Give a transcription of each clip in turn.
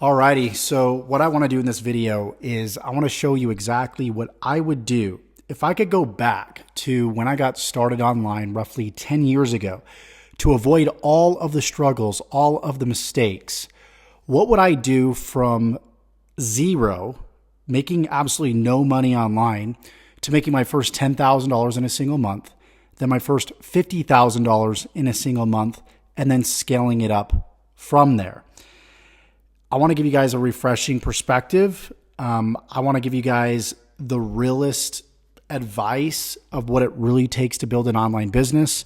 Alrighty, so what I want to do in this video is I want to show you exactly what I would do if I could go back to when I got started online roughly 10 years ago to avoid all of the struggles, all of the mistakes. What would I do from zero, making absolutely no money online, to making my first $10,000 in a single month, then my first $50,000 in a single month, and then scaling it up from there? I want to give you guys a refreshing perspective. I want to give you guys the realest advice of what it really takes to build an online business.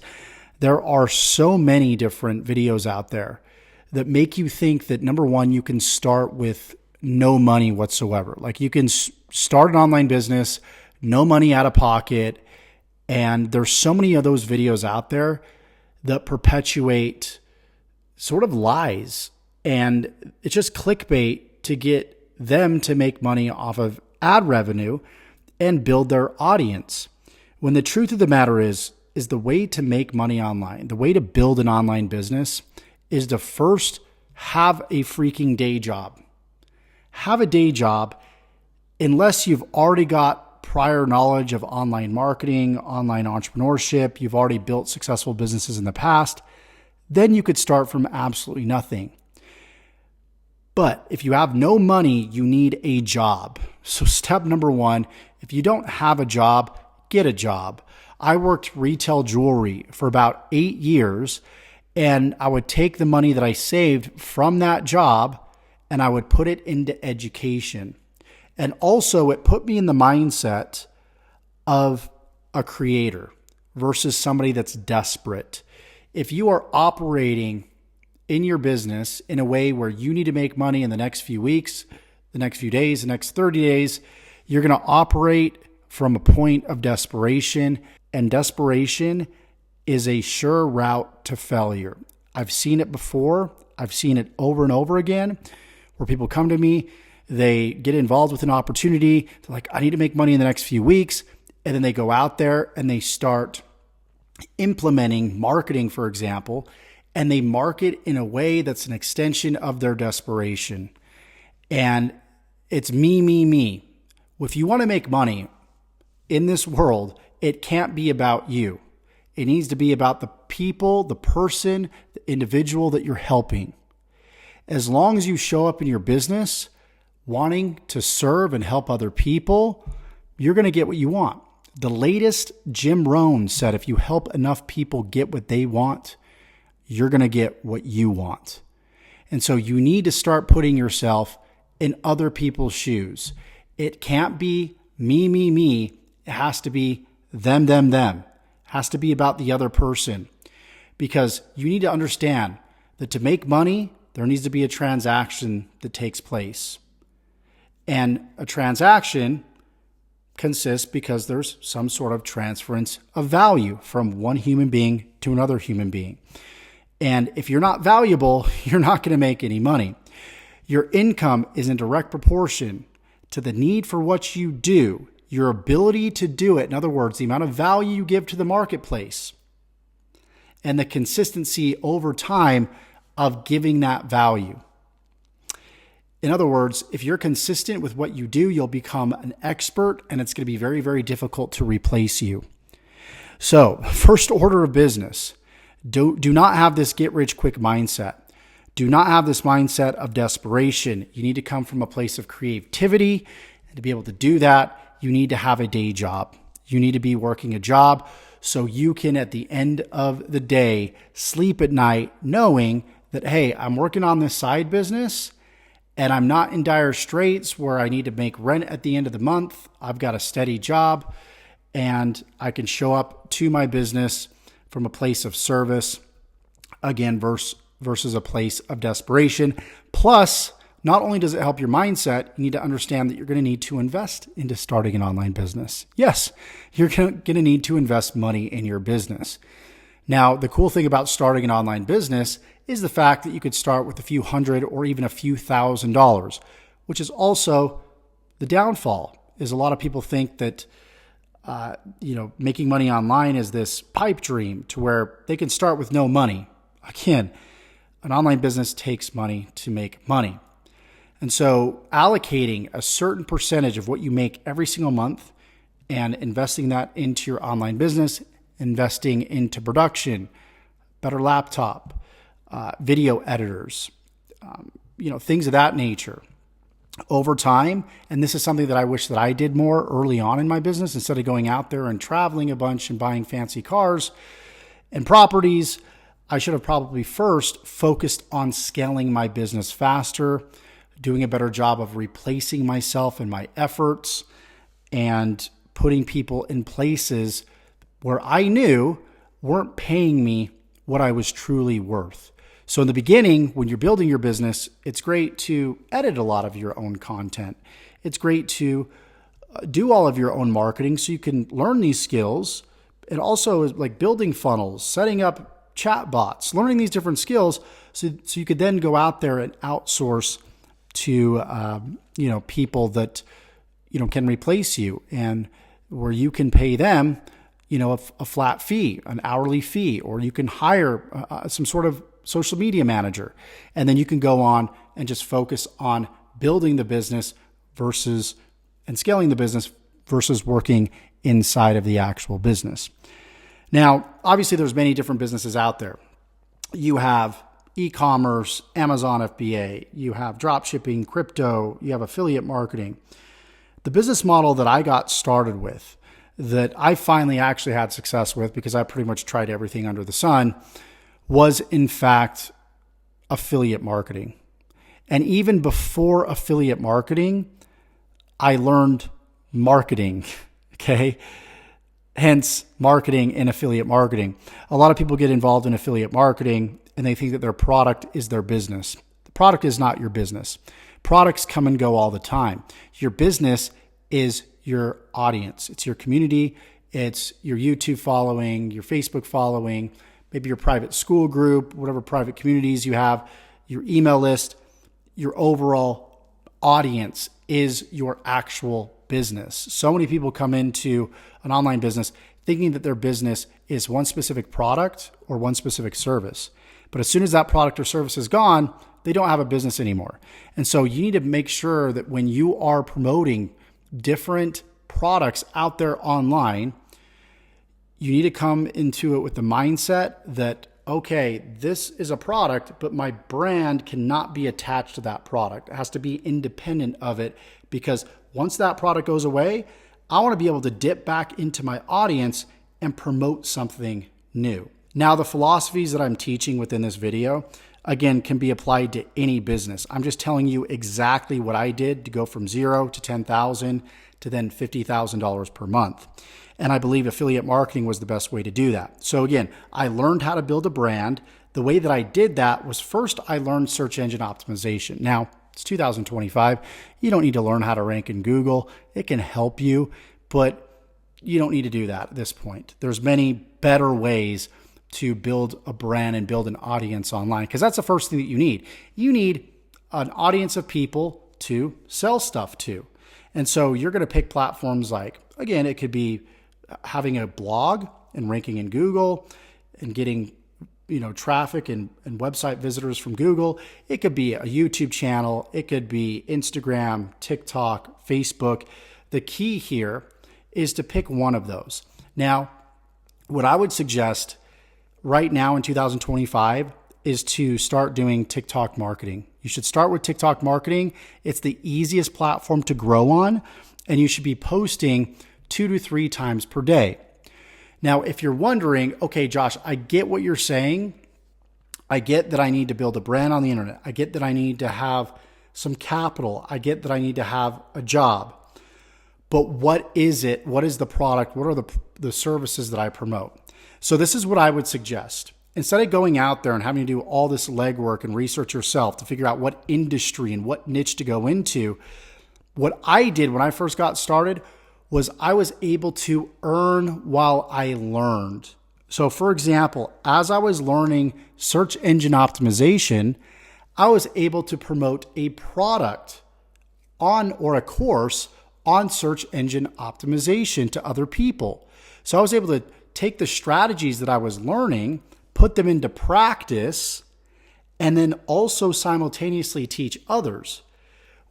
There are so many different videos out there that make you think that, number one, you can start with no money whatsoever. Like, you can start an online business, no money out of pocket. And there's so many of those videos out there that perpetuate sort of lies. And it's just clickbait to get them to make money off of ad revenue and build their audience. When the truth of the matter is the way to make money online, the way to build an online business is to first have a freaking day job. Have a day job unless you've already got prior knowledge of online marketing, online entrepreneurship, you've already built successful businesses in the past, then you could start from absolutely nothing. But if you have no money, you need a job. So step number one, if you don't have a job, get a job. I worked retail jewelry for about 8 years, and I would take the money that I saved from that job and I would put it into education. And also it put me in the mindset of a creator versus somebody that's desperate. If you are operating in your business in a way where you need to make money in the next few weeks, the next few days, the next 30 days, you're going to operate from a point of desperation, and desperation is a sure route to failure. I've seen it before. I've seen it over and over again where people come to me, they get involved with an opportunity. They're like, I need to make money in the next few weeks. And then they go out there and they start implementing marketing, for example, and they market in a way that's an extension of their desperation. And it's me, me, me. If you want to make money in this world, it can't be about you. It needs to be about the people, the person, the individual that you're helping. As long as you show up in your business wanting to serve and help other people, you're going to get what you want. The latest Jim Rohn said, if you help enough people get what they want, you're going to get what you want. And so you need to start putting yourself in other people's shoes. It can't be me, me, me. It has to be them, them, them. It has to be about the other person, because you need to understand that to make money, there needs to be a transaction that takes place. And a transaction consists because there's some sort of transference of value from one human being to another human being. And if you're not valuable, you're not going to make any money. Your income is in direct proportion to the need for what you do, your ability to do it. In other words, the amount of value you give to the marketplace and the consistency over time of giving that value. In other words, if you're consistent with what you do, you'll become an expert, and it's going to be very, very difficult to replace you. So, first order of business. Do not have this get-rich-quick mindset. Do not have this mindset of desperation. You need to come from a place of creativity. And to be able to do that, you need to have a day job. You need to be working a job so you can, at the end of the day, sleep at night knowing that, hey, I'm working on this side business and I'm not in dire straits where I need to make rent at the end of the month. I've got a steady job and I can show up to my business from a place of service, again, versus a place of desperation. Plus, not only does it help your mindset, you need to understand that you're going to need to invest into starting an online business. Yes, you're going to need to invest money in your business. Now, the cool thing about starting an online business is the fact that you could start with a few hundred or even a few $1,000s, which is also the downfall. Is a lot of people think that making money online is this pipe dream to where they can start with no money. Again, an online business takes money to make money. And so allocating a certain percentage of what you make every single month and investing that into your online business, investing into production, better laptop, video editors, things of that nature over time. And this is something that I wish that I did more early on in my business. Instead of going out there and traveling a bunch and buying fancy cars and properties, I should have probably first focused on scaling my business faster, doing a better job of replacing myself and my efforts, and putting people in places where I knew weren't paying me what I was truly worth. So in the beginning, when you're building your business, it's great to edit a lot of your own content. It's great to do all of your own marketing so you can learn these skills. And also like building funnels, setting up chat bots, learning these different skills so you could then go out there and outsource to people that can replace you, and where you can pay them a flat fee, an hourly fee, or you can hire some sort of social media manager, and then you can go on and just focus on building the business and scaling the business versus working inside of the actual business. Now, obviously there's many different businesses out there. You have e-commerce, Amazon FBA, you have drop shipping, crypto, you have affiliate marketing. The business model that I got started with, that I finally actually had success with because I pretty much tried everything under the sun, was in fact affiliate marketing. And even before affiliate marketing, I learned marketing, okay? Hence marketing and affiliate marketing. A lot of people get involved in affiliate marketing and they think that their product is their business. The product is not your business. Products come and go all the time. Your business is your audience. It's your community. It's your YouTube following, your Facebook following, maybe your private school group, whatever private communities you have, your email list. Your overall audience is your actual business. So many people come into an online business thinking that their business is one specific product or one specific service. But as soon as that product or service is gone, they don't have a business anymore. And so you need to make sure that when you are promoting different products out there online, you need to come into it with the mindset that, okay, this is a product, but my brand cannot be attached to that product. It has to be independent of it, because once that product goes away, I want to be able to dip back into my audience and promote something new. Now, the philosophies that I'm teaching within this video, again, can be applied to any business. I'm just telling you exactly what I did to go from 0 to 10,000 to then $50,000 per month. And I believe affiliate marketing was the best way to do that. So again, I learned how to build a brand. The way that I did that was, first, I learned search engine optimization. Now, it's 2025. You don't need to learn how to rank in Google. It can help you, but you don't need to do that at this point. There's many better ways to build a brand and build an audience online, because that's the first thing that you need. You need an audience of people to sell stuff to. And so you're going to pick platforms like, again, it could be having a blog and ranking in Google and getting traffic and website visitors from Google. It could be a YouTube channel. It could be Instagram, TikTok, Facebook. The key here is to pick one of those. Now, what I would suggest right now in 2025 is to start doing TikTok marketing. You should start with TikTok marketing. It's the easiest platform to grow on, and you should be posting 2 to 3 times per day. Now, if you're wondering, okay, Josh, I get what you're saying. I get that I need to build a brand on the internet. I get that I need to have some capital. I get that I need to have a job. But what is it? What is the product? What are the services that I promote? So this is what I would suggest. Instead of going out there and having to do all this legwork and research yourself to figure out what industry and what niche to go into, what I did when I first got started was I was able to earn while I learned. So for example, as I was learning search engine optimization, I was able to promote a product or a course on search engine optimization to other people. So I was able to take the strategies that I was learning, put them into practice, and then also simultaneously teach others.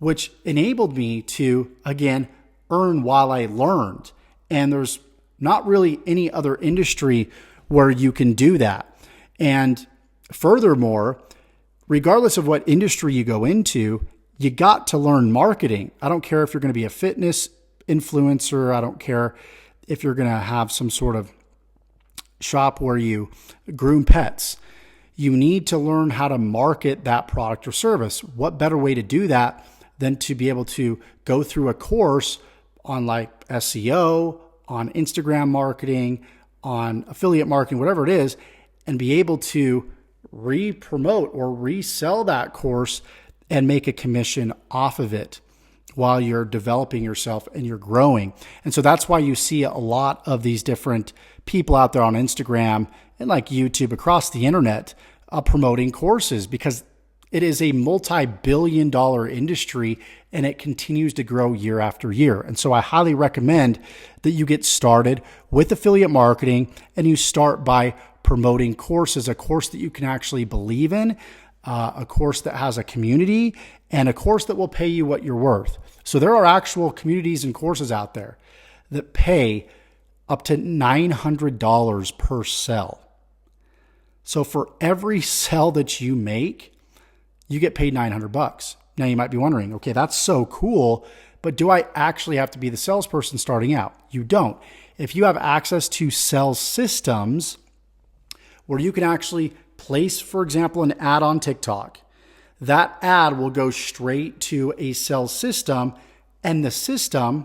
which enabled me to, again, earn while I learned. And there's not really any other industry where you can do that. And furthermore, regardless of what industry you go into, you got to learn marketing. I don't care if you're going to be a fitness influencer. I don't care if you're going to have some sort of shop where you groom pets. You need to learn how to market that product or service. What better way to do that than to be able to go through a course on like SEO, on Instagram marketing, on affiliate marketing, whatever it is, and be able to re-promote or resell that course and make a commission off of it while you're developing yourself and you're growing. And so that's why you see a lot of these different people out there on Instagram and like YouTube across the internet promoting courses, because it is a multi-billion-dollar industry and it continues to grow year after year. And so I highly recommend that you get started with affiliate marketing and you start by promoting courses, a course that you can actually believe in, a course that has a community, and a course that will pay you what you're worth. So there are actual communities and courses out there that pay up to $900 per sell. So for every sell that you make, you get paid $900. Now you might be wondering, okay, that's so cool, but do I actually have to be the salesperson starting out? You don't. If you have access to sales systems where you can actually place, for example, an ad on TikTok, that ad will go straight to a sales system and the system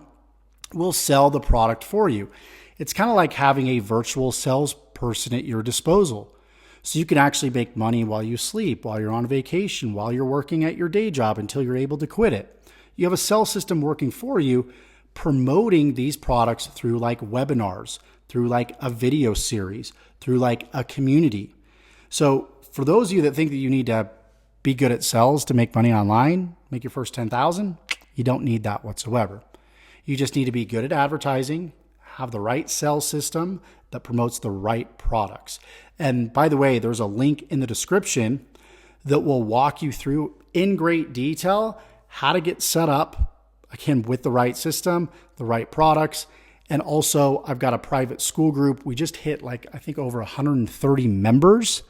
will sell the product for you. It's kind of like having a virtual salesperson at your disposal. So you can actually make money while you sleep, while you're on vacation, while you're working at your day job until you're able to quit it. You have a sales system working for you, promoting these products through like webinars, through like a video series, through like a community. So for those of you that think that you need to be good at sales to make money online, make your first 10,000, you don't need that whatsoever. You just need to be good at advertising, have the right sales system that promotes the right products. And by the way, there's a link in the description that will walk you through in great detail how to get set up, again, with the right system, the right products. And also, I've got a private school group. We just hit like, I think over 130 members.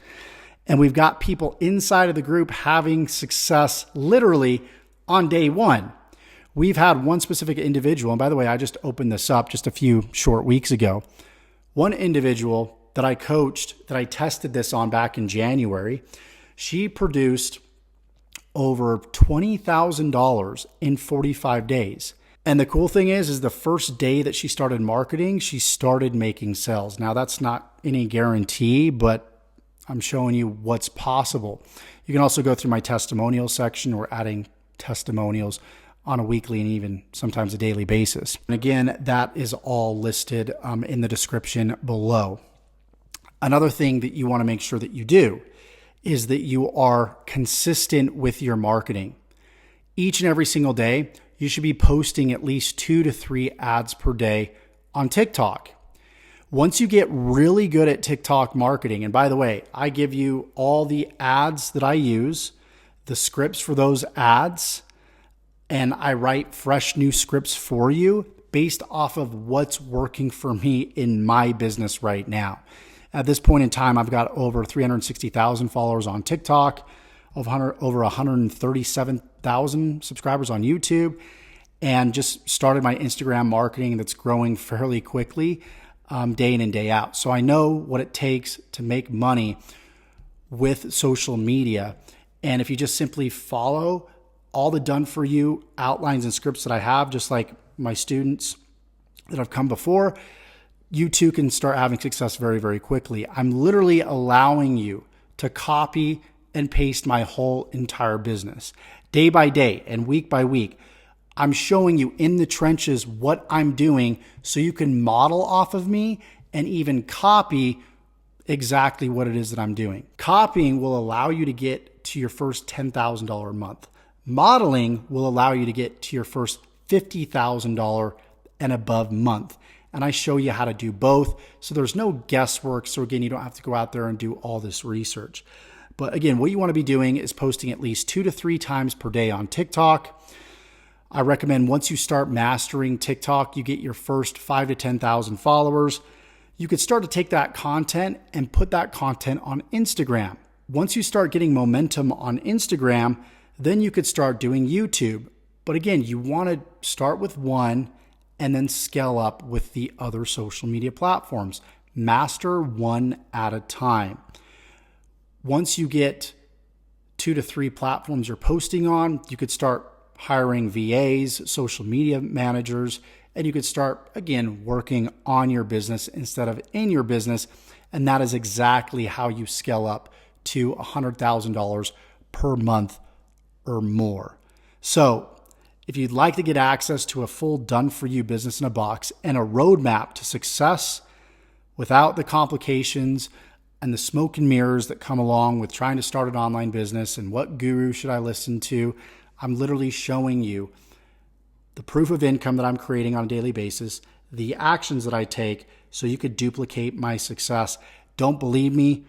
And we've got people inside of the group having success literally on day one. We've had one specific individual, and by the way, I just opened this up just a few short weeks ago. One individual that I coached, that I tested this on back in January, she produced over $20,000 in 45 days. And the cool thing is the first day that she started marketing, she started making sales. Now, that's not any guarantee, but I'm showing you what's possible. You can also go through my testimonial section. We're adding testimonials on a weekly and even sometimes a daily basis. And again, that is all listed in the description below. Another thing that you want to make sure that you do is that you are consistent with your marketing. Each and every single day, you should be posting at least 2 to 3 ads per day on TikTok. Once you get really good at TikTok marketing, and by the way, I give you all the ads that I use, the scripts for those ads, and I write fresh new scripts for you based off of what's working for me in my business right now. At this point in time, I've got over 360,000 followers on TikTok, over 137,000 subscribers on YouTube, and just started my Instagram marketing that's growing fairly quickly day in and day out. So I know what it takes to make money with social media. And if you just simply follow all the done for you outlines and scripts that I have, just like my students that have come before, you too can start having success very, very quickly. I'm literally allowing you to copy and paste my whole entire business day by day and week by week. I'm showing you in the trenches what I'm doing so you can model off of me and even copy exactly what it is that I'm doing. Copying will allow you to get to your first $10,000 a month. Modeling will allow you to get to your first $50,000 and above month. And I show you how to do both. So there's no guesswork. So again, you don't have to go out there and do all this research. But again, what you want to be doing is posting at least 2 to 3 times per day on TikTok. I recommend once you start mastering TikTok, you get your first 5 to 10,000 followers. You could start to take that content and put that content on Instagram. Once you start getting momentum on Instagram, then you could start doing YouTube. But again, you want to start with one and then scale up with the other social media platforms. Master one at a time. Once you get 2 to 3 platforms you're posting on, you could start hiring VAs, social media managers, and you could start, again, working on your business instead of in your business. And that is exactly how you scale up to $100,000 per month or more. So if you'd like to get access to a full done-for-you business in a box and a roadmap to success without the complications and the smoke and mirrors that come along with trying to start an online business and what guru should I listen to, I'm literally showing you the proof of income that I'm creating on a daily basis, the actions that I take so you could duplicate my success. Don't believe me?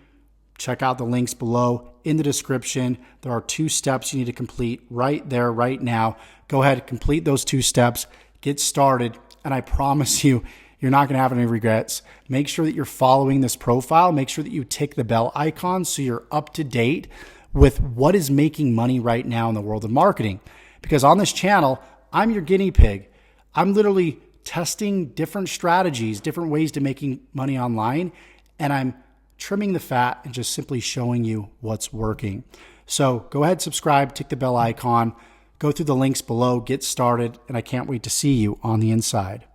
Check out the links below in the description. There are 2 steps you need to complete right there, right now. Go ahead, complete those 2 steps, get started, and I promise you, you're not going to have any regrets. Make sure that you're following this profile. Make sure that you tick the bell icon so you're up to date with what is making money right now in the world of marketing. Because on this channel, I'm your guinea pig. I'm literally testing different strategies, different ways to making money online, and I'm trimming the fat and just simply showing you what's working. So go ahead, subscribe, tick the bell icon, go through the links below, get started, and I can't wait to see you on the inside.